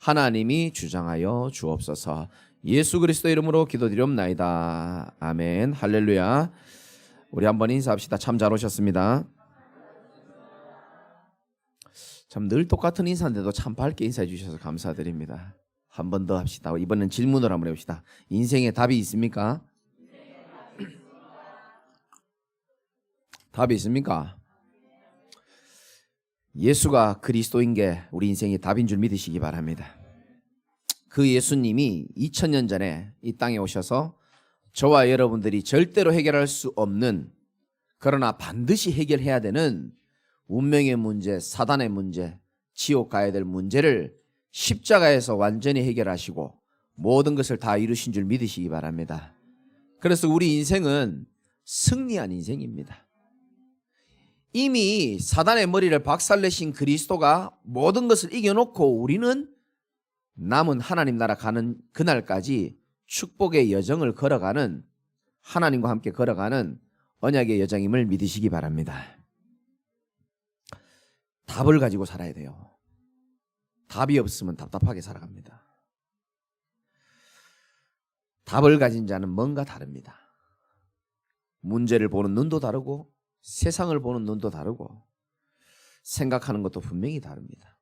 하나님이 주장하여 주옵소서. 예수 그리스도 이름으로 기도드리옵나이다. 아멘. 할렐루야. 우리 한번 인사합시다. 참 잘 오셨습니다. 참 늘 똑같은 인사인데도 참 밝게 인사해 주셔서 감사드립니다. 한 번 더 합시다. 이번엔 질문을 한번 해봅시다. 인생에 답이 있습니까? 답이 있습니까? 예수가 그리스도인 게 우리 인생의 답인 줄 믿으시기 바랍니다. 그 예수님이 2000년 전에 이 땅에 오셔서 저와 여러분들이 절대로 해결할 수 없는, 그러나 반드시 해결해야 되는 운명의 문제, 사단의 문제, 지옥 가야 될 문제를 십자가에서 완전히 해결하시고 모든 것을 다 이루신 줄 믿으시기 바랍니다. 그래서 우리 인생은 승리한 인생입니다. 이미 사단의 머리를 박살내신 그리스도가 모든 것을 이겨놓고 우리는 남은 하나님 나라 가는 그날까지 축복의 여정을 걸어가는, 하나님과 함께 걸어가는 언약의 여정임을 믿으시기 바랍니다. 답을 가지고 살아야 돼요. 답이 없으면 답답하게 살아갑니다. 답을 가진 자는 뭔가 다릅니다. 문제를 보는 눈도 다르고 세상을 보는 눈도 다르고 생각하는 것도 분명히 다릅니다.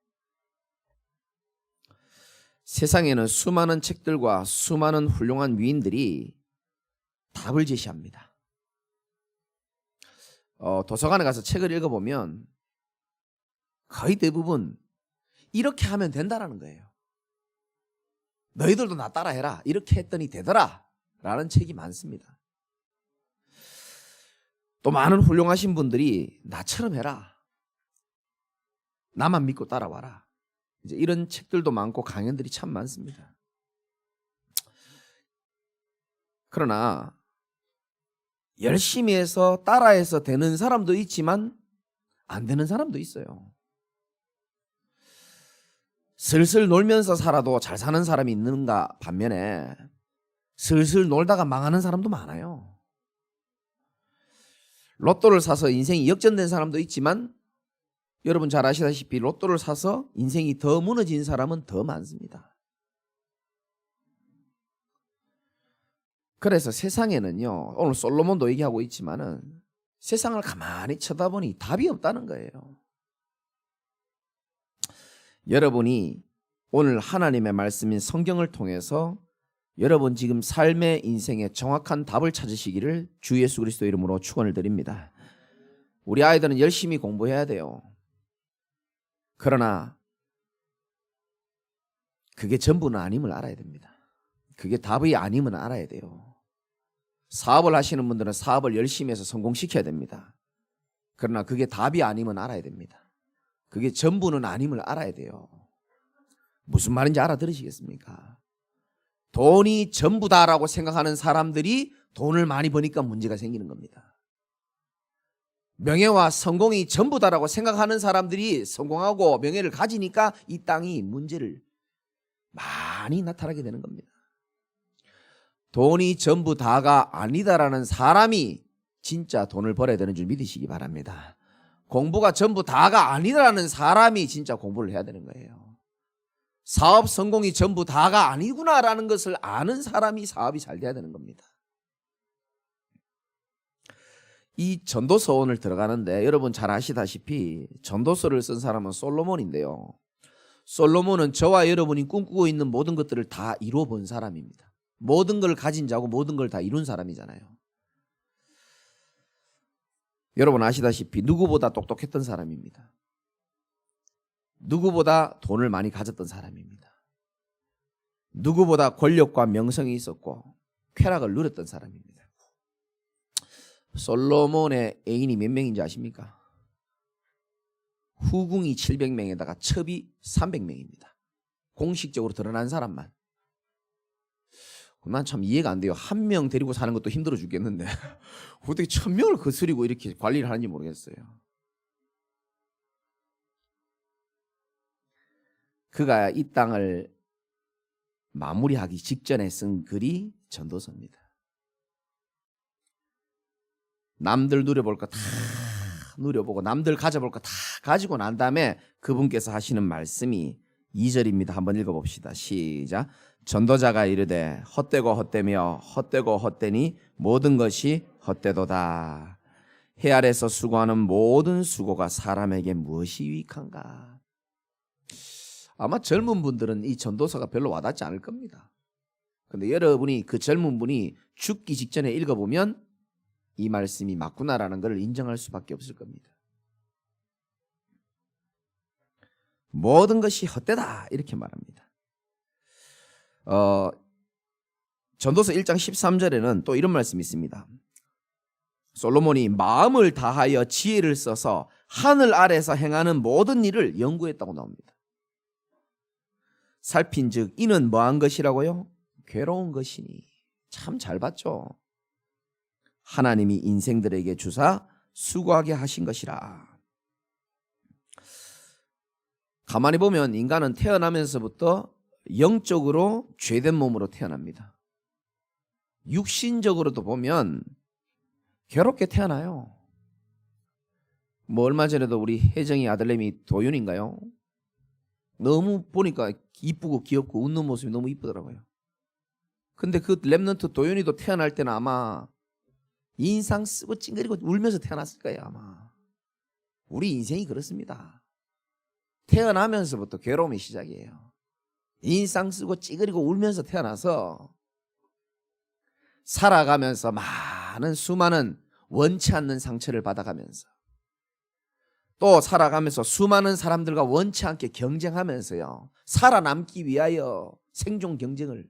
세상에는 수많은 책들과 수많은 훌륭한 위인들이 답을 제시합니다. 도서관에 가서 책을 읽어보면 거의 대부분 이렇게 하면 된다라는 거예요. 너희들도 나 따라해라. 이렇게 했더니 되더라. 라는 책이 많습니다. 또 많은 훌륭하신 분들이 나처럼 해라. 나만 믿고 따라와라. 이제 이런 책들도 많고 강연들이 참 많습니다. 그러나 열심히 해서 따라해서 되는 사람도 있지만 안 되는 사람도 있어요. 슬슬 놀면서 살아도 잘 사는 사람이 있는가 반면에 슬슬 놀다가 망하는 사람도 많아요. 로또를 사서 인생이 역전된 사람도 있지만 여러분 잘 아시다시피 로또를 사서 인생이 더 무너진 사람은 더 많습니다. 그래서 세상에는요, 오늘 솔로몬도 얘기하고 있지만은 세상을 가만히 쳐다보니 답이 없다는 거예요. 여러분이 오늘 하나님의 말씀인 성경을 통해서 여러분 지금 삶의 인생에 정확한 답을 찾으시기를 주 예수 그리스도 이름으로 축원을 드립니다. 우리 아이들은 열심히 공부해야 돼요. 그러나 그게 전부는 아님을 알아야 됩니다. 그게 답이 아님을 알아야 돼요. 사업을 하시는 분들은 사업을 열심히 해서 성공시켜야 됩니다. 그러나 그게 답이 아님을 알아야 됩니다. 그게 전부는 아님을 알아야 돼요. 무슨 말인지 알아들으시겠습니까? 돈이 전부다라고 생각하는 사람들이 돈을 많이 버니까 문제가 생기는 겁니다. 명예와 성공이 전부다라고 생각하는 사람들이 성공하고 명예를 가지니까 이 땅이 문제를 많이 나타나게 되는 겁니다. 돈이 전부 다가 아니다라는 사람이 진짜 돈을 벌어야 되는 줄 믿으시기 바랍니다. 공부가 전부 다가 아니다라는 사람이 진짜 공부를 해야 되는 거예요. 사업 성공이 전부 다가 아니구나라는 것을 아는 사람이 사업이 잘 돼야 되는 겁니다. 이 전도서 오늘 들어가는데 여러분 잘 아시다시피 전도서를 쓴 사람은 솔로몬인데요. 솔로몬은 저와 여러분이 꿈꾸고 있는 모든 것들을 다 이루어 본 사람입니다. 모든 걸 가진 자고 모든 걸 다 이룬 사람이잖아요. 여러분 아시다시피 누구보다 똑똑했던 사람입니다. 누구보다 돈을 많이 가졌던 사람입니다. 누구보다 권력과 명성이 있었고 쾌락을 누렸던 사람입니다. 솔로몬의 애인이 몇 명인지 아십니까? 후궁이 700명에다가 첩이 300명입니다. 공식적으로 드러난 사람만. 난 참 이해가 안 돼요. 한 명 데리고 사는 것도 힘들어 죽겠는데 어떻게 1000명을 거스리고 이렇게 관리를 하는지 모르겠어요. 그가 이 땅을 마무리하기 직전에 쓴 글이 전도서입니다. 남들 누려볼 거 다 누려보고 남들 가져볼 거 다 가지고 난 다음에 그분께서 하시는 말씀이 2절입니다. 한번 읽어봅시다. 시작. 전도자가 이르되 헛되고 헛되며 헛되고 헛되니 모든 것이 헛되도다. 해 아래서 수고하는 모든 수고가 사람에게 무엇이 유익한가? 아마 젊은 분들은 이 전도서가 별로 와닿지 않을 겁니다. 근데 여러분이 그 젊은 분이 죽기 직전에 읽어보면 이 말씀이 맞구나라는 것을 인정할 수밖에 없을 겁니다. 모든 것이 헛되다 이렇게 말합니다. 전도서 1장 13절에는 또 이런 말씀이 있습니다. 솔로몬이 마음을 다하여 지혜를 써서 하늘 아래서 행하는 모든 일을 연구했다고 나옵니다. 살핀즉 이는 뭐한 것이라고요? 괴로운 것이니. 참 잘 봤죠. 하나님이 인생들에게 주사 수고하게 하신 것이라. 가만히 보면 인간은 태어나면서부터 영적으로 죄된 몸으로 태어납니다. 육신적으로도 보면 괴롭게 태어나요. 뭐 얼마 전에도 우리 혜정이 아들내미 도윤인가요? 너무 보니까 이쁘고 귀엽고 웃는 모습이 너무 이쁘더라고요. 근데 그 랩넌트 도윤이도 태어날 때는 아마 인상 쓰고 찡그리고 울면서 태어났을 거예요. 아마 우리 인생이 그렇습니다. 태어나면서부터 괴로움이 시작이에요. 인상 쓰고 찌그리고 울면서 태어나서 살아가면서 많은 수많은 원치 않는 상처를 받아가면서 또 살아가면서 수많은 사람들과 원치 않게 경쟁하면서요. 살아남기 위하여 생존 경쟁을.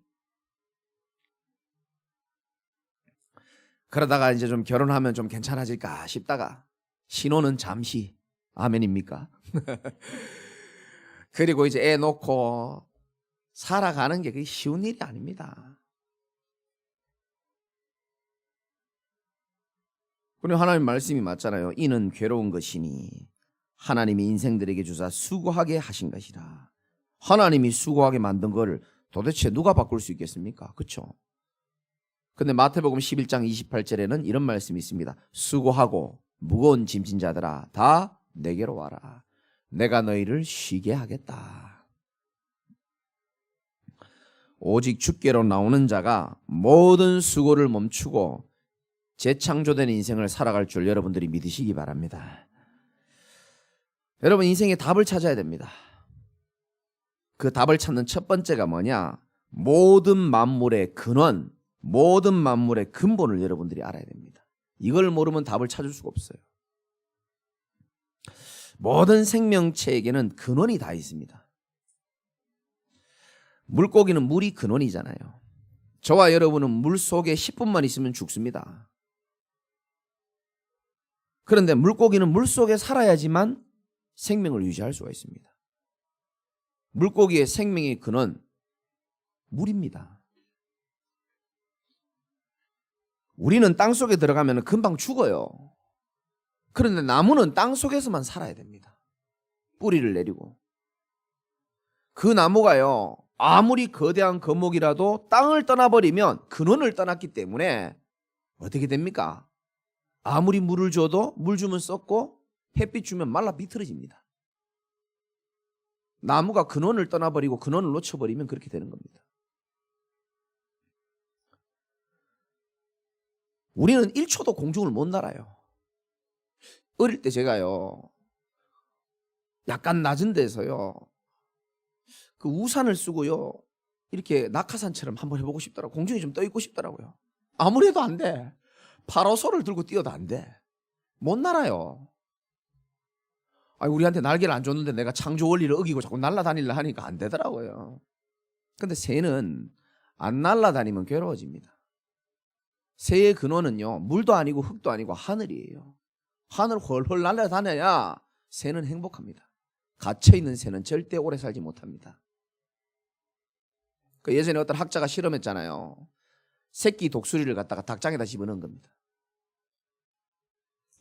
그러다가 이제 좀 결혼하면 좀 괜찮아질까 싶다가 신혼은 잠시. 아멘입니까? 그리고 이제 애 놓고 살아가는 게 그게 쉬운 일이 아닙니다. 그리고 하나님 말씀이 맞잖아요. 이는 괴로운 것이니 하나님이 인생들에게 주사 수고하게 하신 것이라. 하나님이 수고하게 만든 걸 도대체 누가 바꿀 수 있겠습니까? 그렇죠? 근데 마태복음 11장 28절에는 이런 말씀이 있습니다. 수고하고 무거운 짐진 자들아 다 내게로 와라. 내가 너희를 쉬게 하겠다. 오직 주께로 나오는 자가 모든 수고를 멈추고 재창조된 인생을 살아갈 줄 여러분들이 믿으시기 바랍니다. 여러분 인생의 답을 찾아야 됩니다. 그 답을 찾는 첫 번째가 뭐냐? 모든 만물의 근원, 모든 만물의 근본을 여러분들이 알아야 됩니다. 이걸 모르면 답을 찾을 수가 없어요. 모든 생명체에게는 근원이 다 있습니다. 물고기는 물이 근원이잖아요. 저와 여러분은 물 속에 10분만 있으면 죽습니다. 그런데 물고기는 물 속에 살아야지만 생명을 유지할 수가 있습니다. 물고기의 생명의 근원, 물입니다. 우리는 땅 속에 들어가면 금방 죽어요. 그런데 나무는 땅 속에서만 살아야 됩니다. 뿌리를 내리고. 그 나무가요, 아무리 거대한 거목이라도 땅을 떠나버리면 근원을 떠났기 때문에 어떻게 됩니까? 아무리 물을 줘도 물 주면 썩고 햇빛 주면 말라 비틀어집니다. 나무가 근원을 떠나버리고 근원을 놓쳐버리면 그렇게 되는 겁니다. 우리는 1초도 공중을 못 날아요. 어릴 때 제가요, 약간 낮은 데서요, 그 우산을 쓰고요, 이렇게 낙하산처럼 한번 해보고 싶더라고요. 공중에 좀 떠 있고 싶더라고요. 아무래도 안 돼. 파라솔을 들고 뛰어도 안 돼. 못 날아요. 아니, 우리한테 날개를 안 줬는데 내가 창조 원리를 어기고 자꾸 날아다니려 하니까 안 되더라고요. 근데 새는 안 날아다니면 괴로워집니다. 새의 근원은요, 물도 아니고 흙도 아니고 하늘이에요. 하늘 헐헐 날아다녀야 새는 행복합니다. 갇혀있는 새는 절대 오래 살지 못합니다. 그 예전에 어떤 학자가 실험했잖아요. 새끼 독수리를 갖다가 닭장에다 집어넣은 겁니다.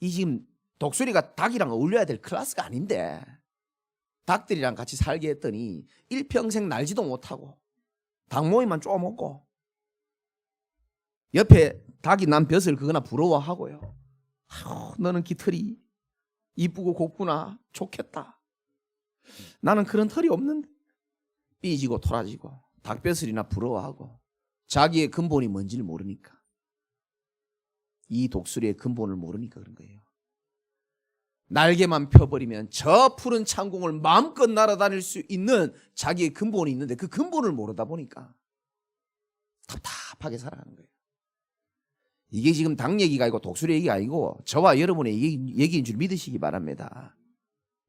이 지금 독수리가 닭이랑 어울려야 될 클래스가 아닌데 닭들이랑 같이 살게 했더니 일평생 날지도 못하고 닭모이만 쪼먹고 옆에 닭이 난 벼슬 그거나 부러워하고요. 아유, 너는 깃털이 이쁘고 곱구나. 좋겠다. 나는 그런 털이 없는데 삐지고 토라지고 닭뼈슬이나 부러워하고 자기의 근본이 뭔지를 모르니까, 이 독수리의 근본을 모르니까 그런 거예요. 날개만 펴버리면 저 푸른 창공을 마음껏 날아다닐 수 있는 자기의 근본이 있는데 그 근본을 모르다 보니까 답답하게 살아가는 거예요. 이게 지금 닭 얘기가 아니고 독수리 얘기가 아니고 저와 여러분의 얘기인 줄 믿으시기 바랍니다.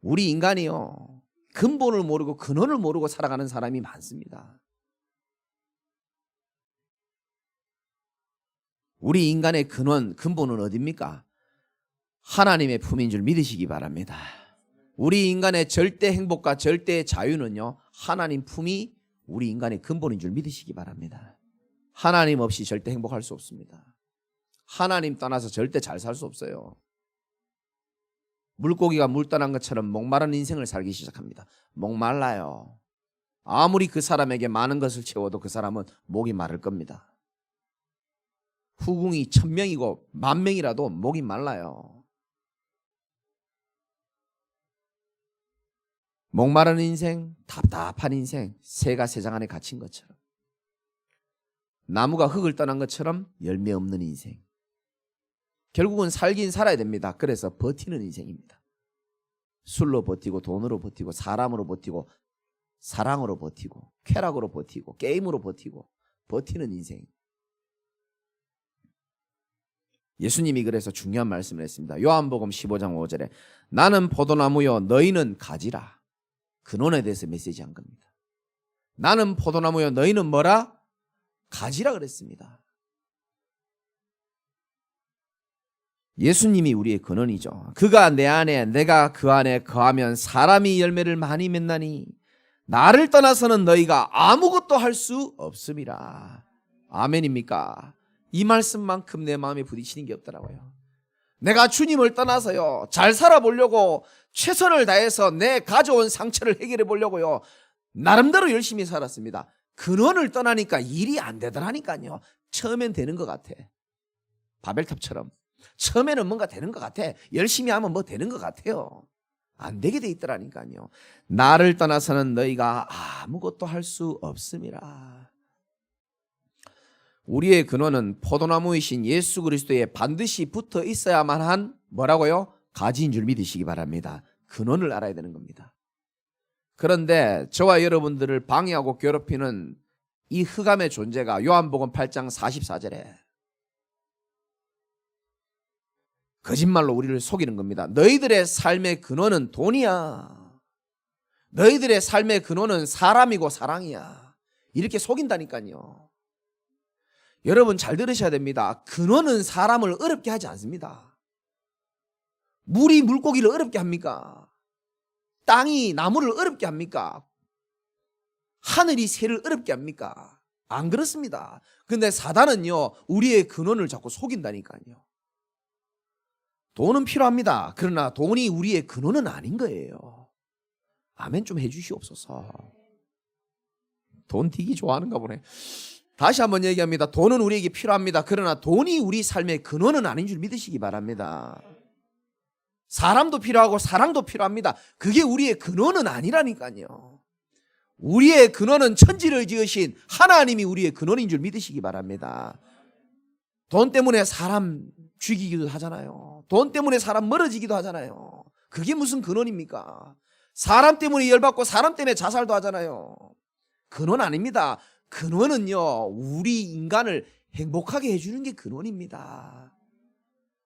우리 인간이요, 근본을 모르고 근원을 모르고 살아가는 사람이 많습니다. 우리 인간의 근본은 어디입니까? 하나님의 품인 줄 믿으시기 바랍니다. 우리 인간의 절대 행복과 절대 자유는요, 하나님 품이 우리 인간의 근본인 줄 믿으시기 바랍니다. 하나님 없이 절대 행복할 수 없습니다. 하나님 떠나서 절대 잘 살 수 없어요. 물고기가 물 떠난 것처럼 목마른 인생을 살기 시작합니다. 목말라요. 아무리 그 사람에게 많은 것을 채워도 그 사람은 목이 마를 겁니다. 후궁이 1000명이고 10,000명이라도 목이 말라요. 목마른 인생, 답답한 인생, 새가 새장 안에 갇힌 것처럼, 나무가 흙을 떠난 것처럼 열매 없는 인생. 결국은 살긴 살아야 됩니다. 그래서 버티는 인생입니다. 술로 버티고, 돈으로 버티고, 사람으로 버티고, 사랑으로 버티고, 쾌락으로 버티고, 게임으로 버티고, 버티는 인생. 예수님이 그래서 중요한 말씀을 했습니다. 요한복음 15장 5절에 나는 포도나무요 너희는 가지라. 근원에 대해서 메시지한 겁니다. 나는 포도나무요 너희는 뭐라? 가지라 그랬습니다. 예수님이 우리의 근원이죠. 그가 내 안에 내가 그 안에 거하면 사람이 열매를 많이 맺나니 나를 떠나서는 너희가 아무것도 할 수 없음이라. 아멘입니까? 이 말씀만큼 내 마음에 부딪히는 게 없더라고요. 내가 주님을 떠나서요, 잘 살아보려고 최선을 다해서 내 가져온 상처를 해결해 보려고요, 나름대로 열심히 살았습니다. 근원을 떠나니까 일이 안 되더라니까요. 처음엔 되는 것 같아. 바벨탑처럼 처음에는 뭔가 되는 것 같아. 열심히 하면 뭐 되는 것 같아요. 안 되게 돼 있더라니까요. 나를 떠나서는 너희가 아무것도 할 수 없음이라. 우리의 근원은 포도나무이신 예수 그리스도에 반드시 붙어 있어야만 한 뭐라고요? 가지인 줄 믿으시기 바랍니다. 근원을 알아야 되는 겁니다. 그런데 저와 여러분들을 방해하고 괴롭히는 이 흑암의 존재가 요한복음 8장 44절에 거짓말로 우리를 속이는 겁니다. 너희들의 삶의 근원은 돈이야. 너희들의 삶의 근원은 사람이고 사랑이야. 이렇게 속인다니까요. 여러분 잘 들으셔야 됩니다. 근원은 사람을 어렵게 하지 않습니다. 물이 물고기를 어렵게 합니까? 땅이 나무를 어렵게 합니까? 하늘이 새를 어렵게 합니까? 안 그렇습니다. 근데 사단은요, 우리의 근원을 자꾸 속인다니까요. 돈은 필요합니다. 그러나 돈이 우리의 근원은 아닌 거예요. 아멘 좀 해주시옵소서. 돈 되게 좋아하는가 보네. 다시 한번 얘기합니다. 돈은 우리에게 필요합니다. 그러나 돈이 우리 삶의 근원은 아닌 줄 믿으시기 바랍니다. 사람도 필요하고 사랑도 필요합니다. 그게 우리의 근원은 아니라니까요. 우리의 근원은 천지를 지으신 하나님이 우리의 근원인 줄 믿으시기 바랍니다. 돈 때문에 사람 죽이기도 하잖아요. 돈 때문에 사람 멀어지기도 하잖아요. 그게 무슨 근원입니까? 사람 때문에 열받고 사람 때문에 자살도 하잖아요. 근원 아닙니다. 근원은요, 우리 인간을 행복하게 해주는 게 근원입니다.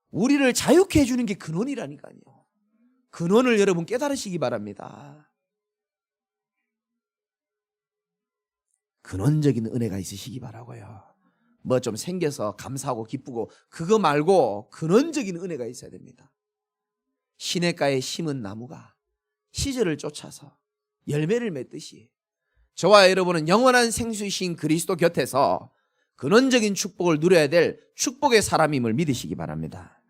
우리를 자유케 해주는 게 근원이라니까요. 근원을 여러분 깨달으시기 바랍니다. 근원적인 은혜가 있으시기 바라고요. 뭐 좀 생겨서 감사하고 기쁘고 그거 말고 근원적인 은혜가 있어야 됩니다. 시냇가에 심은 나무가 시절을 쫓아서 열매를 맺듯이 저와 여러분은 영원한 생수이신 그리스도 곁에서 근원적인 축복을 누려야 될 축복의 사람임을 믿으시기 바랍니다.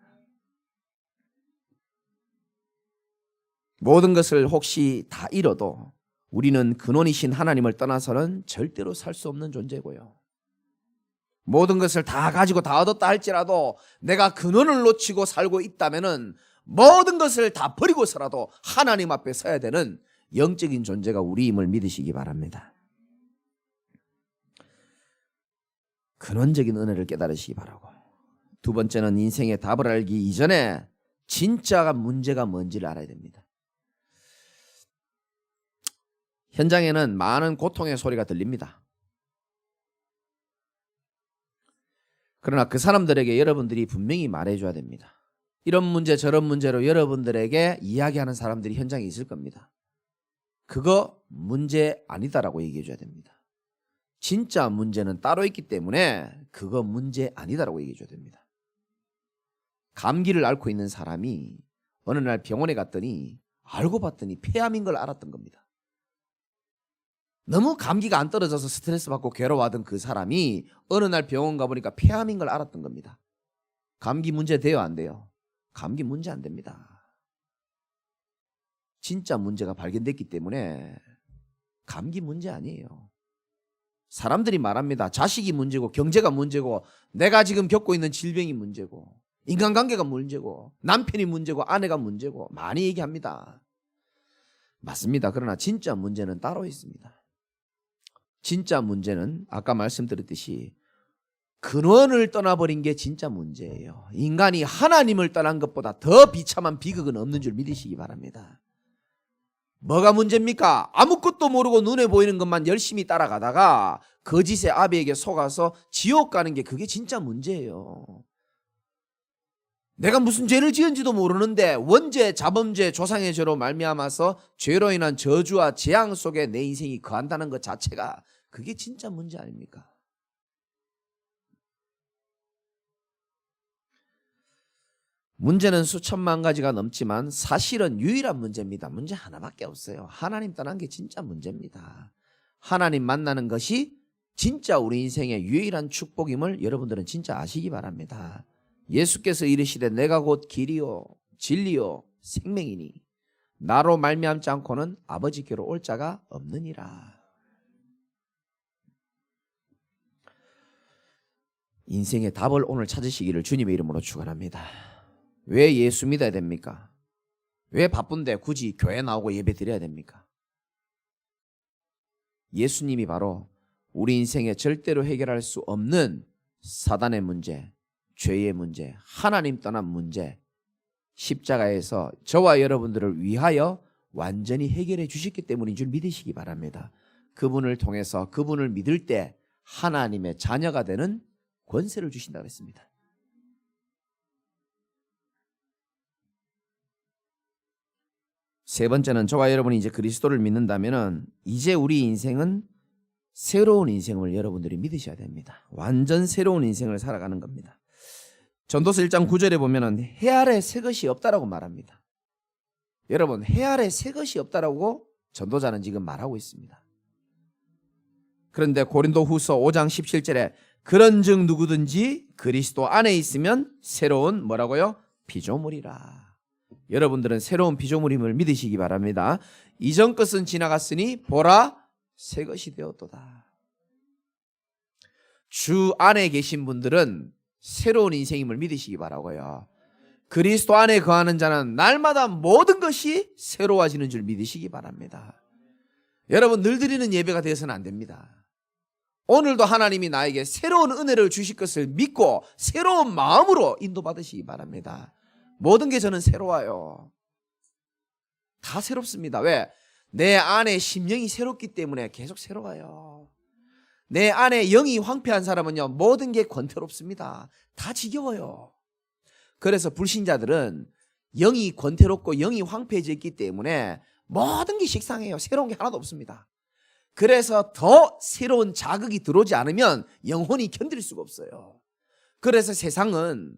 모든 것을 혹시 다 잃어도 우리는 근원이신 하나님을 떠나서는 절대로 살 수 없는 존재고요. 모든 것을 다 가지고 다 얻었다 할지라도 내가 근원을 놓치고 살고 있다면은 모든 것을 다 버리고서라도 하나님 앞에 서야 되는 영적인 존재가 우리임을 믿으시기 바랍니다. 근원적인 은혜를 깨달으시기 바라고, 두 번째는 인생의 답을 알기 이전에 진짜 문제가 뭔지를 알아야 됩니다. 현장에는 많은 고통의 소리가 들립니다. 그러나 그 사람들에게 여러분들이 분명히 말해줘야 됩니다. 이런 문제 저런 문제로 여러분들에게 이야기하는 사람들이 현장에 있을 겁니다. 그거 문제 아니다라고 얘기해줘야 됩니다. 진짜 문제는 따로 있기 때문에 그거 문제 아니다라고 얘기해줘야 됩니다. 감기를 앓고 있는 사람이 어느 날 병원에 갔더니 알고 봤더니 폐암인 걸 알았던 겁니다. 너무 감기가 안 떨어져서 스트레스 받고 괴로워하던 그 사람이 어느 날 병원 가보니까 폐암인 걸 알았던 겁니다. 감기 문제 돼요, 안 돼요? 감기 문제 안 됩니다. 진짜 문제가 발견됐기 때문에 감기 문제 아니에요. 사람들이 말합니다. 자식이 문제고 경제가 문제고 내가 지금 겪고 있는 질병이 문제고 인간관계가 문제고 남편이 문제고 아내가 문제고 많이 얘기합니다. 맞습니다. 그러나 진짜 문제는 따로 있습니다. 진짜 문제는 아까 말씀드렸듯이 근원을 떠나버린 게 진짜 문제예요. 인간이 하나님을 떠난 것보다 더 비참한 비극은 없는 줄 믿으시기 바랍니다. 뭐가 문제입니까? 아무것도 모르고 눈에 보이는 것만 열심히 따라가다가 거짓의 아비에게 속아서 지옥 가는 게 그게 진짜 문제예요. 내가 무슨 죄를 지은지도 모르는데 원죄, 자범죄, 조상의 죄로 말미암아서 죄로 인한 저주와 재앙 속에 내 인생이 거한다는 것 자체가 그게 진짜 문제 아닙니까? 문제는 수천만 가지가 넘지만 사실은 유일한 문제입니다. 문제 하나밖에 없어요. 하나님 떠난 게 진짜 문제입니다. 하나님 만나는 것이 진짜 우리 인생의 유일한 축복임을 여러분들은 진짜 아시기 바랍니다. 예수께서 이르시되 내가 곧 길이요 진리요 생명이니 나로 말미암지 않고는 아버지께로 올 자가 없느니라. 인생의 답을 오늘 찾으시기를 주님의 이름으로 축원합니다. 왜 예수 믿어야 됩니까? 왜 바쁜데 굳이 교회 나오고 예배 드려야 됩니까? 예수님이 바로 우리 인생에 절대로 해결할 수 없는 사단의 문제, 죄의 문제, 하나님 떠난 문제, 십자가에서 저와 여러분들을 위하여 완전히 해결해 주셨기 때문인 줄 믿으시기 바랍니다. 그분을 통해서 그분을 믿을 때 하나님의 자녀가 되는 권세를 주신다고 했습니다. 세 번째는 저와 여러분이 이제 그리스도를 믿는다면 이제 우리 인생은 새로운 인생을 여러분들이 믿으셔야 됩니다. 완전 새로운 인생을 살아가는 겁니다. 전도서 1장 9절에 보면은 해 아래 새 것이 없다라고 말합니다. 여러분, 해 아래 새 것이 없다라고 전도자는 지금 말하고 있습니다. 그런데 고린도후서 5장 17절에 그런즉 누구든지 그리스도 안에 있으면 새로운 뭐라고요? 피조물이라. 여러분들은 새로운 피조물임을 믿으시기 바랍니다. 이전 것은 지나갔으니 보라 새 것이 되었도다. 주 안에 계신 분들은 새로운 인생임을 믿으시기 바라고요. 그리스도 안에 거하는 자는 날마다 모든 것이 새로워지는 줄 믿으시기 바랍니다. 여러분, 늘 드리는 예배가 되어서는 안 됩니다. 오늘도 하나님이 나에게 새로운 은혜를 주실 것을 믿고 새로운 마음으로 인도받으시기 바랍니다. 모든 게 저는 새로워요. 다 새롭습니다. 왜? 내 안에 심령이 새롭기 때문에 계속 새로워요. 내 안에 영이 황폐한 사람은요, 모든 게 권태롭습니다. 다 지겨워요. 그래서 불신자들은 영이 권태롭고 영이 황폐해져 있기 때문에 모든 게 식상해요. 새로운 게 하나도 없습니다. 그래서 더 새로운 자극이 들어오지 않으면 영혼이 견딜 수가 없어요. 그래서 세상은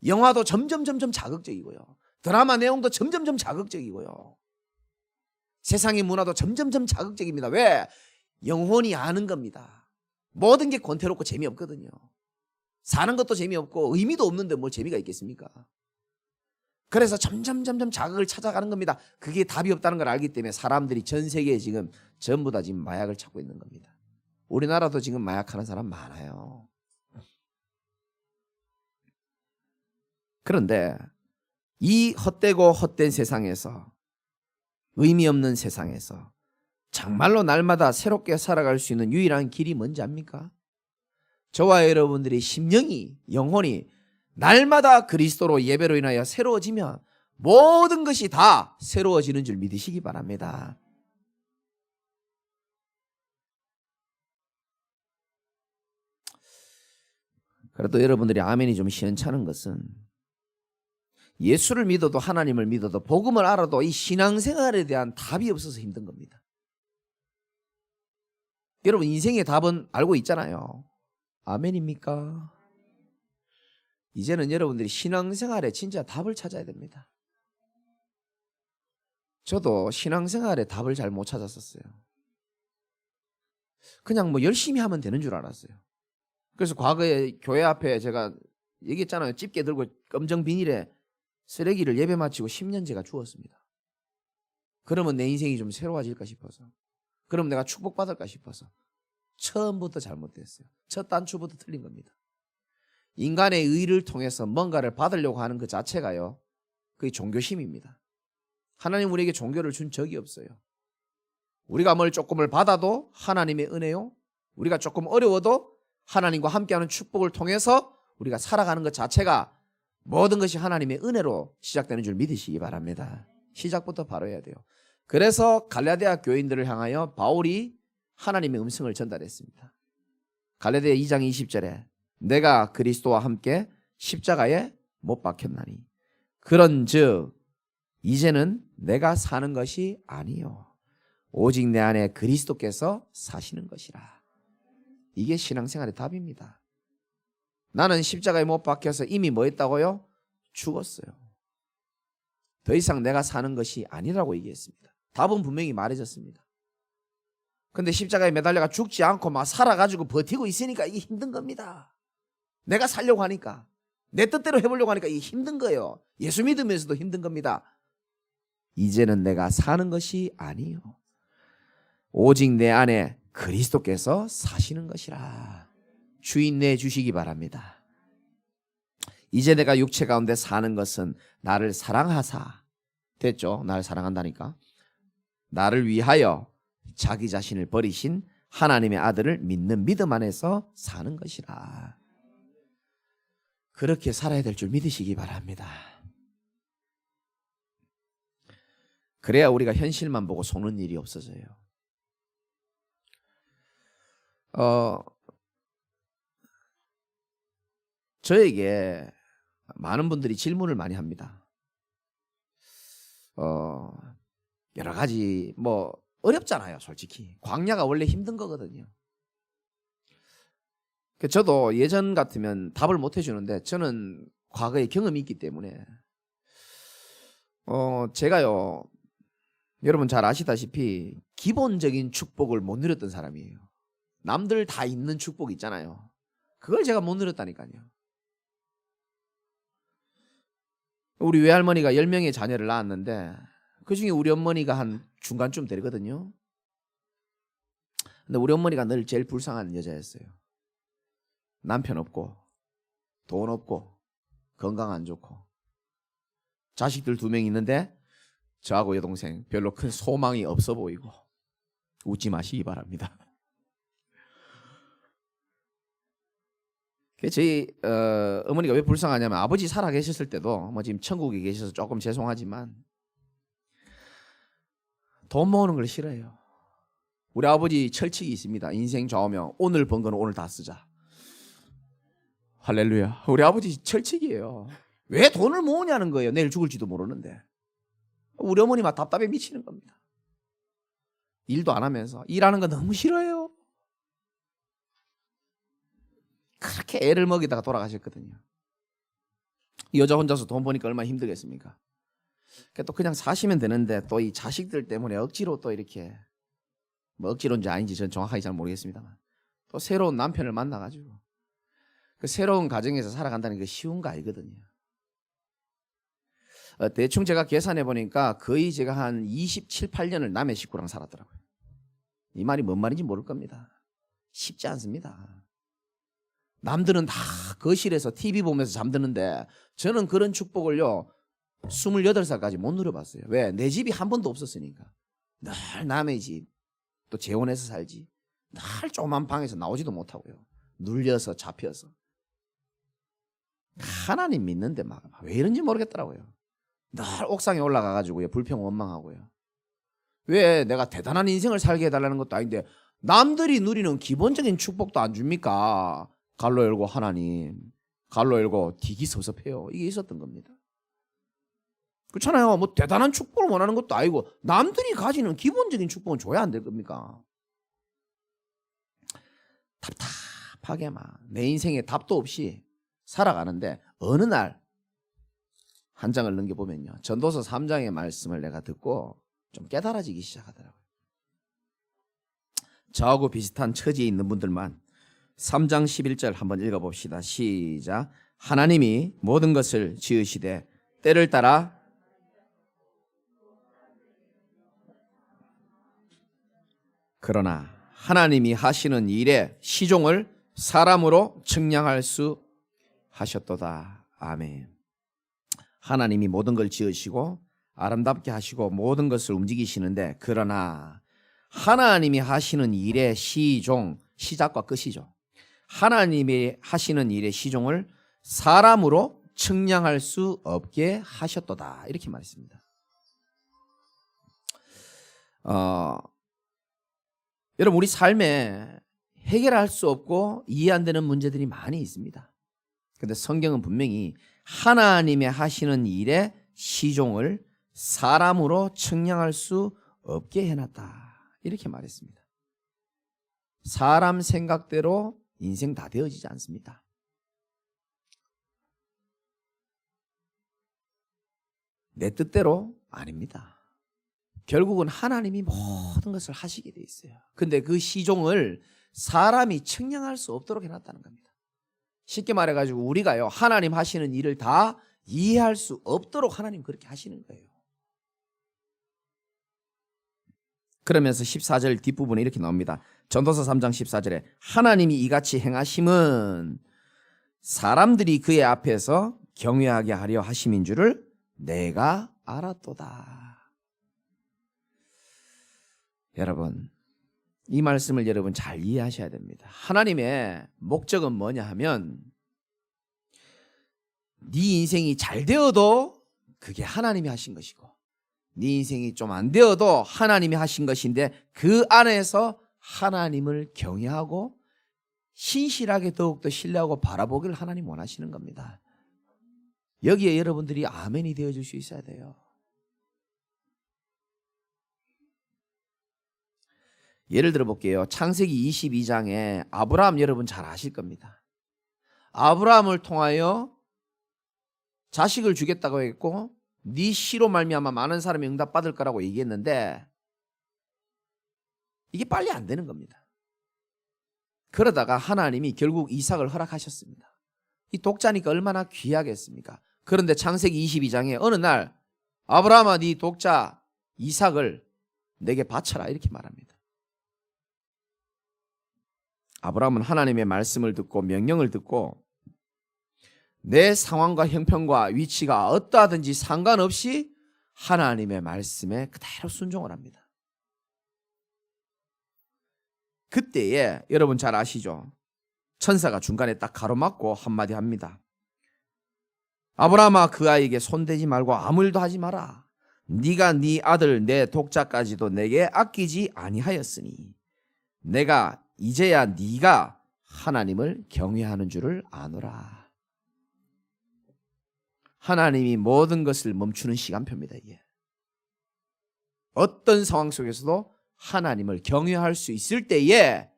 영화도 점점 자극적이고요. 드라마 내용도 점점 자극적이고요. 세상의 문화도 점점 자극적입니다. 왜? 영혼이 아는 겁니다. 모든 게 권태롭고 재미없거든요. 사는 것도 재미없고 의미도 없는데 뭘 재미가 있겠습니까? 그래서 점점 자극을 찾아가는 겁니다. 그게 답이 없다는 걸 알기 때문에 사람들이 전 세계에 지금 전부 다 지금 마약을 찾고 있는 겁니다. 우리나라도 지금 마약하는 사람 많아요. 그런데 이 헛되고 헛된 세상에서, 의미 없는 세상에서 정말로 날마다 새롭게 살아갈 수 있는 유일한 길이 뭔지 압니까? 저와 여러분들의 심령이, 영혼이 날마다 그리스도로 예배로 인하여 새로워지면 모든 것이 다 새로워지는 줄 믿으시기 바랍니다. 그래도 여러분들이 아멘이 좀 시원찮은 것은 예수를 믿어도 하나님을 믿어도 복음을 알아도 이 신앙생활에 대한 답이 없어서 힘든 겁니다. 여러분 인생의 답은 알고 있잖아요. 아멘입니까? 이제는 여러분들이 신앙생활에 진짜 답을 찾아야 됩니다. 저도 신앙생활에 답을 잘 못 찾았었어요. 그냥 뭐 열심히 하면 되는 줄 알았어요. 그래서 과거에 교회 앞에 제가 얘기했잖아요. 집게 들고 검정 비닐에 쓰레기를 예배 마치고 10년 제가 주웠습니다. 그러면 내 인생이 좀 새로워질까 싶어서. 그럼 내가 축복받을까 싶어서. 처음부터 잘못됐어요. 첫 단추부터 틀린 겁니다. 인간의 의를 통해서 뭔가를 받으려고 하는 그 자체가요. 그게 종교심입니다. 하나님 우리에게 종교를 준 적이 없어요. 우리가 뭘 조금을 받아도 하나님의 은혜요. 우리가 조금 어려워도 하나님과 함께하는 축복을 통해서 우리가 살아가는 것 자체가 모든 것이 하나님의 은혜로 시작되는 줄 믿으시기 바랍니다. 시작부터 바로 해야 돼요. 그래서 갈라디아 교인들을 향하여 바울이 하나님의 음성을 전달했습니다. 갈라디아 2장 20절에 내가 그리스도와 함께 십자가에 못 박혔나니 그런즉 이제는 내가 사는 것이 아니요 오직 내 안에 그리스도께서 사시는 것이라. 이게 신앙생활의 답입니다. 나는 십자가에 못 박혀서 이미 뭐 했다고요? 죽었어요. 더 이상 내가 사는 것이 아니라고 얘기했습니다. 답은 분명히 말해졌습니다. 근데 십자가에 매달려가 죽지 않고 막 살아가지고 버티고 있으니까 이게 힘든 겁니다. 내가 살려고 하니까, 내 뜻대로 해보려고 하니까 이게 힘든 거예요. 예수 믿으면서도 힘든 겁니다. 이제는 내가 사는 것이 아니요 오직 내 안에 그리스도께서 사시는 것이라. 주인 내 주시기 바랍니다. 이제 내가 육체 가운데 사는 것은 나를 사랑하사, 됐죠? 나를 사랑한다니까. 나를 위하여 자기 자신을 버리신 하나님의 아들을 믿는 믿음 안에서 사는 것이라. 그렇게 살아야 될 줄 믿으시기 바랍니다. 그래야 우리가 현실만 보고 속는 일이 없어져요. 저에게 많은 분들이 질문을 많이 합니다. 여러 가지 뭐 어렵잖아요, 솔직히. 광야가 원래 힘든 거거든요. 저도 예전 같으면 답을 못 해주는데 저는 과거에 경험이 있기 때문에 제가요, 여러분 잘 아시다시피 기본적인 축복을 못 누렸던 사람이에요. 남들 다 있는 축복 있잖아요. 그걸 제가 못 누렸다니까요. 우리 외할머니가 10명의 자녀를 낳았는데 그중에 우리 어머니가 한 중간쯤 되거든요. 근데 우리 어머니가 늘 제일 불쌍한 여자였어요. 남편 없고 돈 없고 건강 안 좋고 자식들 2명 있는데 저하고 여동생 별로 큰 소망이 없어 보이고. 웃지 마시기 바랍니다. 저희 어머니가 왜 불쌍하냐면 아버지 살아 계셨을 때도 뭐 지금 천국에 계셔서 조금 죄송하지만 돈 모으는 걸 싫어해요. 우리 아버지 철칙이 있습니다. 인생 좌우명 오늘 번 거는 오늘 다 쓰자. 할렐루야. 우리 아버지 철칙이에요. 왜 돈을 모으냐는 거예요. 내일 죽을지도 모르는데. 우리 어머니 막 답답해 미치는 겁니다. 일도 안 하면서 일하는 거 너무 싫어해요. 그렇게 애를 먹이다가 돌아가셨거든요. 여자 혼자서 돈 버니까 얼마나 힘들겠습니까? 또 그냥 사시면 되는데 또 이 자식들 때문에 억지로 또 이렇게, 뭐 억지로인지 아닌지 전 정확하게 잘 모르겠습니다만 또 새로운 남편을 만나가지고 그 새로운 가정에서 살아간다는 게 쉬운 거 아니거든요. 대충 제가 계산해 보니까 거의 제가 한 27, 8년을 남의 식구랑 살았더라고요. 이 말이 뭔 말인지 모를 겁니다. 쉽지 않습니다. 남들은 다 거실에서 TV 보면서 잠드는데 저는 그런 축복을요 28살까지 못 누려봤어요. 왜? 내 집이 한 번도 없었으니까. 늘 남의 집, 또 재혼해서 살지. 늘 조그만 방에서 나오지도 못하고요. 눌려서 잡혀서. 하나님 믿는데 막 왜 이런지 모르겠더라고요. 늘 옥상에 올라가가지고요, 불평 원망하고요. 왜 내가 대단한 인생을 살게 해달라는 것도 아닌데 남들이 누리는 기본적인 축복도 안 줍니까? 갈로 열고 하나님, 갈로 열고 디기 섭섭해요. 이게 있었던 겁니다. 그렇잖아요. 뭐 대단한 축복을 원하는 것도 아니고 남들이 가지는 기본적인 축복은 줘야 안 될 겁니까? 답답하게 막 내 인생에 답도 없이 살아가는데 어느 날 한 장을 넘겨보면요, 전도서 3장의 말씀을 내가 듣고 좀 깨달아지기 시작하더라고요. 저하고 비슷한 처지에 있는 분들만 3장 11절 한번 읽어봅시다. 시작. 하나님이 모든 것을 지으시되 때를 따라 그러나 하나님이 하시는 일의 시종을 사람으로 측량할 수 하셨도다. 아멘. 하나님이 모든 걸 지으시고 아름답게 하시고 모든 것을 움직이시는데, 그러나 하나님이 하시는 일의 시종, 시작과 끝이죠. 하나님이 하시는 일의 시종을 사람으로 측량할 수 없게 하셨도다. 이렇게 말했습니다. 여러분, 우리 삶에 해결할 수 없고 이해 안 되는 문제들이 많이 있습니다. 그런데 성경은 분명히 하나님의 하시는 일의 시종을 사람으로 측량할 수 없게 해놨다. 이렇게 말했습니다. 사람 생각대로 인생 다 되어지지 않습니다. 내 뜻대로 아닙니다. 결국은 하나님이 모든 것을 하시게 돼 있어요. 근데 그 시종을 사람이 측량할 수 없도록 해놨다는 겁니다. 쉽게 말해가지고 우리가요, 하나님 하시는 일을 다 이해할 수 없도록 하나님 그렇게 하시는 거예요. 그러면서 14절 뒷부분에 이렇게 나옵니다. 전도서 3장 14절에 하나님이 이같이 행하심은 사람들이 그의 앞에서 경외하게 하려 하심인 줄을 내가 알았도다. 여러분, 이 말씀을 여러분 잘 이해하셔야 됩니다. 하나님의 목적은 뭐냐 하면 네 인생이 잘 되어도 그게 하나님이 하신 것이고, 네 인생이 좀 안 되어도 하나님이 하신 것인데 그 안에서 하나님을 경외하고 신실하게 더욱더 신뢰하고 바라보기를 하나님 원하시는 겁니다. 여기에 여러분들이 아멘이 되어줄 수 있어야 돼요. 예를 들어 볼게요. 창세기 22장에 아브라함 여러분 잘 아실 겁니다. 아브라함을 통하여 자식을 주겠다고 했고 네 씨로 말미암아 많은 사람이 응답받을 거라고 얘기했는데 이게 빨리 안 되는 겁니다. 그러다가 하나님이 결국 이삭을 허락하셨습니다. 이 독자니까 얼마나 귀하겠습니까? 그런데 창세기 22장에 어느 날 아브라함아 네 독자 이삭을 내게 바쳐라 이렇게 말합니다. 아브라함은 하나님의 말씀을 듣고 명령을 듣고 내 상황과 형편과 위치가 어떠하든지 상관없이 하나님의 말씀에 그대로 순종을 합니다. 그때에 여러분 잘 아시죠? 천사가 중간에 딱 가로막고 한마디 합니다. 아브라함아 그 아이에게 손대지 말고 아무 일도 하지 마라. 네가 네 아들 내 독자까지도 내게 아끼지 아니하였으니 내가 이제야 네가 하나님을 경외하는 줄을 아노라. 하나님이 모든 것을 멈추는 시간표입니다. 이게 어떤 상황 속에서도 하나님을 경외할 수 있을 때에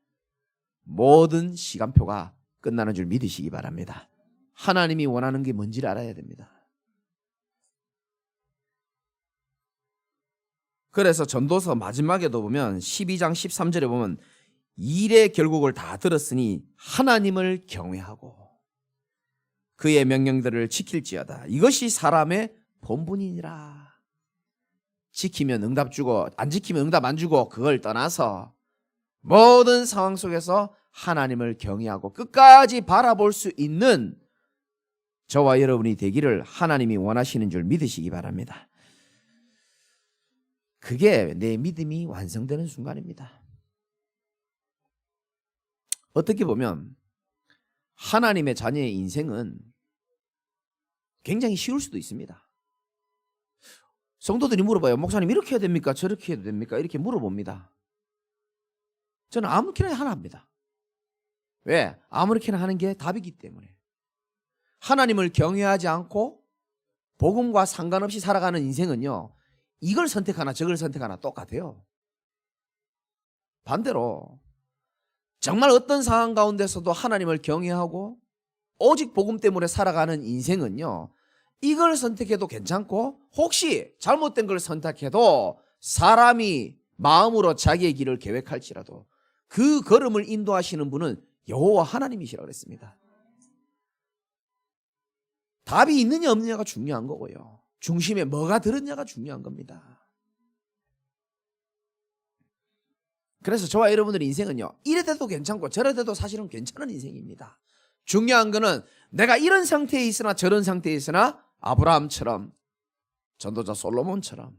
모든 시간표가 끝나는 줄 믿으시기 바랍니다. 하나님이 원하는 게 뭔지를 알아야 됩니다. 그래서 전도서 마지막에도 보면 12장 13절에 보면 일의 결국을 다 들었으니 하나님을 경외하고 그의 명령들을 지킬지어다. 이것이 사람의 본분이니라. 지키면 응답 주고 안 지키면 응답 안 주고 그걸 떠나서 모든 상황 속에서 하나님을 경외하고 끝까지 바라볼 수 있는 저와 여러분이 되기를 하나님이 원하시는 줄 믿으시기 바랍니다. 그게 내 믿음이 완성되는 순간입니다. 어떻게 보면 하나님의 자녀의 인생은 굉장히 쉬울 수도 있습니다. 성도들이 물어봐요. 목사님 이렇게 해야 됩니까? 저렇게 해야 됩니까? 이렇게 물어봅니다. 저는 아무렇게나 하나 합니다. 왜? 아무렇게나 하는 게 답이기 때문에. 하나님을 경외하지 않고 복음과 상관없이 살아가는 인생은요, 이걸 선택하나 저걸 선택하나 똑같아요. 반대로 정말 어떤 상황 가운데서도 하나님을 경외하고 오직 복음 때문에 살아가는 인생은요, 이걸 선택해도 괜찮고 혹시 잘못된 걸 선택해도 사람이 마음으로 자기의 길을 계획할지라도 그 걸음을 인도하시는 분은 여호와 하나님이시라고 그랬습니다. 답이 있느냐 없느냐가 중요한 거고요. 중심에 뭐가 들었냐가 중요한 겁니다. 그래서 저와 여러분들의 인생은요, 이래 돼도 괜찮고 저래 돼도 사실은 괜찮은 인생입니다. 중요한 거는 내가 이런 상태에 있으나 저런 상태에 있으나 아브라함처럼, 전도자 솔로몬처럼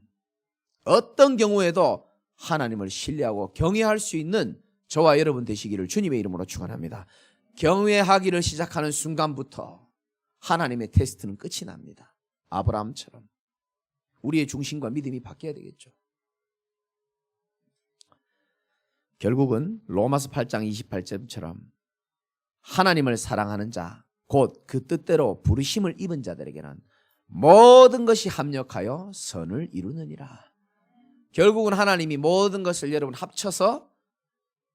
어떤 경우에도 하나님을 신뢰하고 경외할 수 있는 저와 여러분 되시기를 주님의 이름으로 축원합니다. 경외하기를 시작하는 순간부터 하나님의 테스트는 끝이 납니다. 아브라함처럼 우리의 중심과 믿음이 바뀌어야 되겠죠. 결국은 로마서 8장 28절처럼 하나님을 사랑하는 자, 곧 그 뜻대로 부르심을 입은 자들에게는 모든 것이 합력하여 선을 이루느니라. 결국은 하나님이 모든 것을 여러분 합쳐서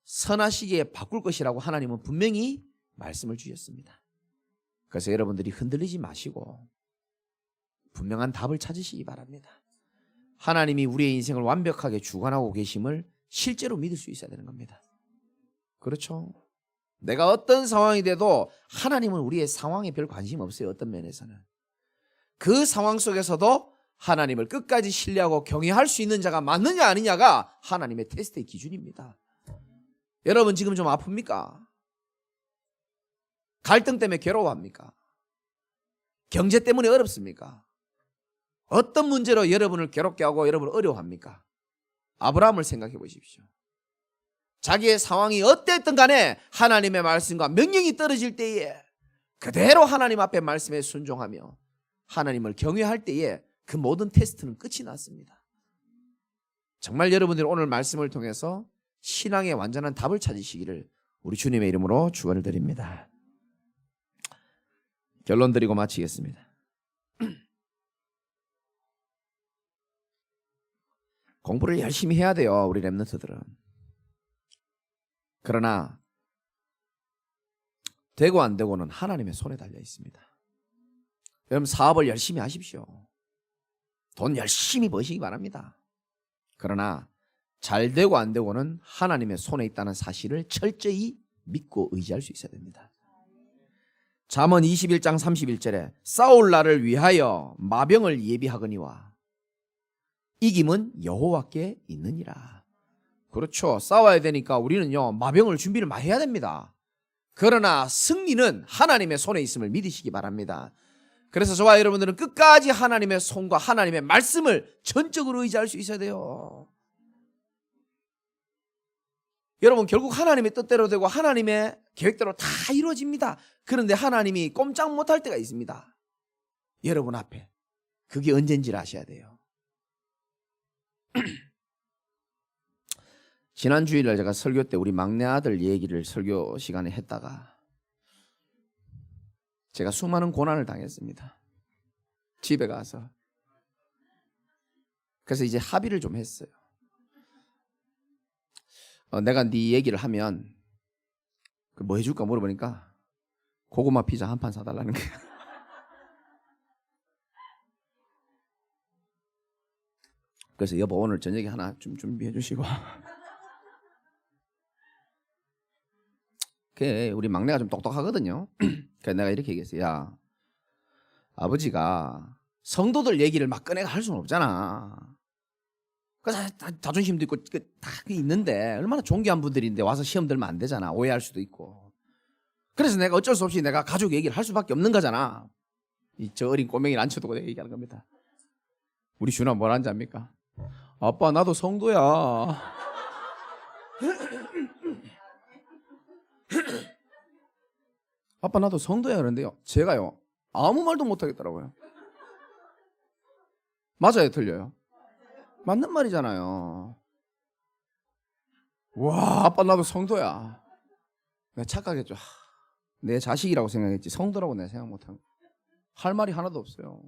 선하시기에 바꿀 것이라고 하나님은 분명히 말씀을 주셨습니다. 그래서 여러분들이 흔들리지 마시고 분명한 답을 찾으시기 바랍니다. 하나님이 우리의 인생을 완벽하게 주관하고 계심을 실제로 믿을 수 있어야 되는 겁니다. 그렇죠? 내가 어떤 상황이 돼도 하나님은 우리의 상황에 별 관심 없어요. 어떤 면에서는. 그 상황 속에서도 하나님을 끝까지 신뢰하고 경외할 수 있는 자가 맞느냐 아니냐가 하나님의 테스트의 기준입니다. 여러분 지금 좀 아픕니까? 갈등 때문에 괴로워합니까? 경제 때문에 어렵습니까? 어떤 문제로 여러분을 괴롭게 하고 여러분을 어려워합니까? 아브라함을 생각해 보십시오. 자기의 상황이 어땠든 간에 하나님의 말씀과 명령이 떨어질 때에 그대로 하나님 앞에 말씀에 순종하며 하나님을 경외할 때에 그 모든 테스트는 끝이 났습니다. 정말 여러분들이 오늘 말씀을 통해서 신앙의 완전한 답을 찾으시기를 우리 주님의 이름으로 축원을 드립니다. 결론 드리고 마치겠습니다. 공부를 열심히 해야 돼요, 우리 렘넌트들은. 그러나 되고 안 되고는 하나님의 손에 달려 있습니다. 여러분 사업을 열심히 하십시오. 돈 열심히 버시기 바랍니다. 그러나 잘 되고 안 되고는 하나님의 손에 있다는 사실을 철저히 믿고 의지할 수 있어야 됩니다. 잠언 21장 31절에 싸울 날을 위하여 마병을 예비하거니와 이김은 여호와께 있느니라. 그렇죠. 싸워야 되니까 우리는요 마병을 준비를 많이 해야 됩니다. 그러나 승리는 하나님의 손에 있음을 믿으시기 바랍니다. 그래서 저와 여러분들은 끝까지 하나님의 손과 하나님의 말씀을 전적으로 의지할 수 있어야 돼요. 여러분 결국 하나님의 뜻대로 되고 하나님의 계획대로 다 이루어집니다. 그런데 하나님이 꼼짝 못할 때가 있습니다. 여러분 앞에. 그게 언젠지를 아셔야 돼요. 지난 주일날 제가 설교 때 우리 막내 아들 얘기를 설교 시간에 했다가 제가 수많은 고난을 당했습니다. 집에 가서. 그래서 이제 합의를 좀 했어요. 내가 네 얘기를 하면 뭐 해줄까 물어보니까 고구마 피자 한 판 사달라는 거야. 그래서 여보 오늘 저녁에 하나 좀 준비해 주시고. 우리 막내가 좀 똑똑하거든요. 그래서 내가 이렇게 얘기했어요. 야, 아버지가 성도들 얘기를 막 꺼내가 할 수는 없잖아. 그래서 자존심도 있고 다 있는데 얼마나 존귀한 분들인데 와서 시험 들면 안 되잖아. 오해할 수도 있고. 그래서 내가 어쩔 수 없이 내가 가족 얘기를 할 수밖에 없는 거잖아. 저 어린 꼬맹이를 앉혀두고 내가 얘기하는 겁니다. 우리 준아 뭐라는지 압니까? 아빠 나도 성도야. 아빠 나도 성도야 그러는데요, 제가요 아무 말도 못하겠더라고요. 맞아요, 틀려요? 맞는 말이잖아요. 와, 아빠 나도 성도야. 내가 착각했죠. 내 자식이라고 생각했지 성도라고 내가 생각 못한. 할 말이 하나도 없어요.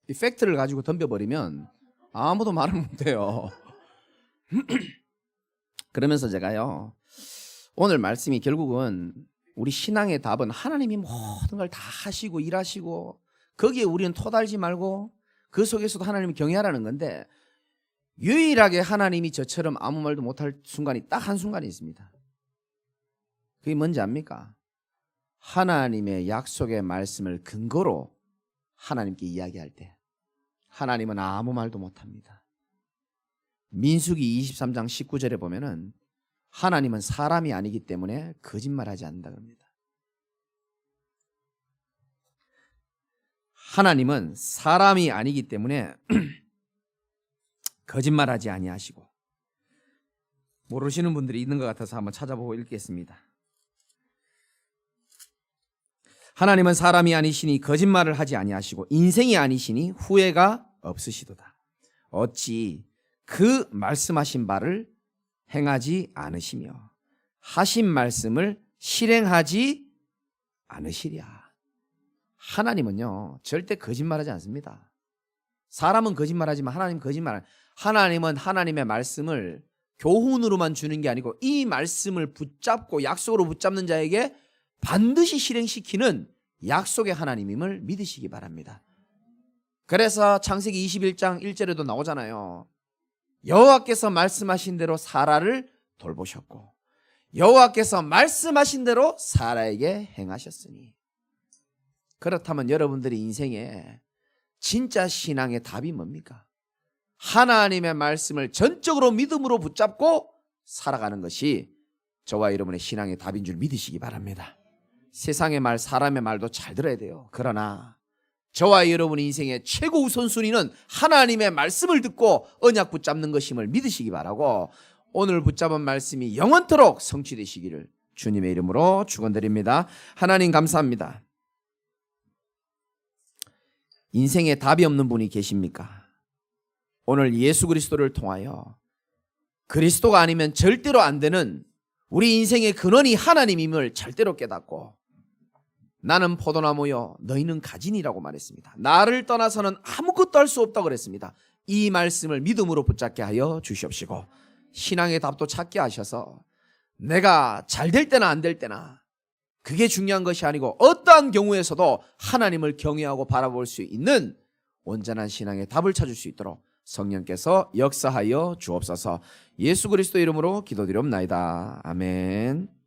이 팩트를 가지고 덤벼버리면 아무도 말을 못해요. 그러면서 제가요, 오늘 말씀이 결국은 우리 신앙의 답은 하나님이 모든 걸 다 하시고 일하시고 거기에 우리는 토달지 말고 그 속에서도 하나님을 경외하라는 건데, 유일하게 하나님이 저처럼 아무 말도 못할 순간이 딱 한 순간이 있습니다. 그게 뭔지 압니까? 하나님의 약속의 말씀을 근거로 하나님께 이야기할 때 하나님은 아무 말도 못합니다. 민수기 23장 19절에 보면은 하나님은 사람이 아니기 때문에 거짓말하지 않는다 그럽니다. 하나님은 사람이 아니기 때문에 거짓말하지 아니하시고, 모르시는 분들이 있는 것 같아서 한번 찾아보고 읽겠습니다. 하나님은 사람이 아니시니 거짓말을 하지 아니하시고 인생이 아니시니 후회가 없으시도다. 어찌 그 말씀하신 바를 행하지 않으시며 하신 말씀을 실행하지 않으시랴. 하나님은요 절대 거짓말하지 않습니다. 사람은 거짓말하지만 하나님은 거짓말. 하나님은 하나님의 말씀을 교훈으로만 주는 게 아니고 이 말씀을 붙잡고 약속으로 붙잡는 자에게 반드시 실행시키는 약속의 하나님임을 믿으시기 바랍니다. 그래서 창세기 21장 1절에도 나오잖아요. 여호와께서 말씀하신 대로 사라를 돌보셨고 여호와께서 말씀하신 대로 사라에게 행하셨으니. 그렇다면 여러분들의 인생에 진짜 신앙의 답이 뭡니까? 하나님의 말씀을 전적으로 믿음으로 붙잡고 살아가는 것이 저와 여러분의 신앙의 답인 줄 믿으시기 바랍니다. 세상의 말, 사람의 말도 잘 들어야 돼요. 그러나 저와 여러분의 인생의 최고 우선순위는 하나님의 말씀을 듣고 언약 붙잡는 것임을 믿으시기 바라고, 오늘 붙잡은 말씀이 영원토록 성취되시기를 주님의 이름으로 축원드립니다. 하나님 감사합니다. 인생에 답이 없는 분이 계십니까? 오늘 예수 그리스도를 통하여 그리스도가 아니면 절대로 안 되는 우리 인생의 근원이 하나님임을 절대로 깨닫고, 나는 포도나무요 너희는 가지니라고 말했습니다. 나를 떠나서는 아무것도 할 수 없다고 그랬습니다. 이 말씀을 믿음으로 붙잡게 하여 주시옵시고 신앙의 답도 찾게 하셔서 내가 잘 될 때나 안 될 때나 그게 중요한 것이 아니고 어떠한 경우에서도 하나님을 경외하고 바라볼 수 있는 온전한 신앙의 답을 찾을 수 있도록 성령께서 역사하여 주옵소서. 예수 그리스도 이름으로 기도드리옵나이다. 아멘.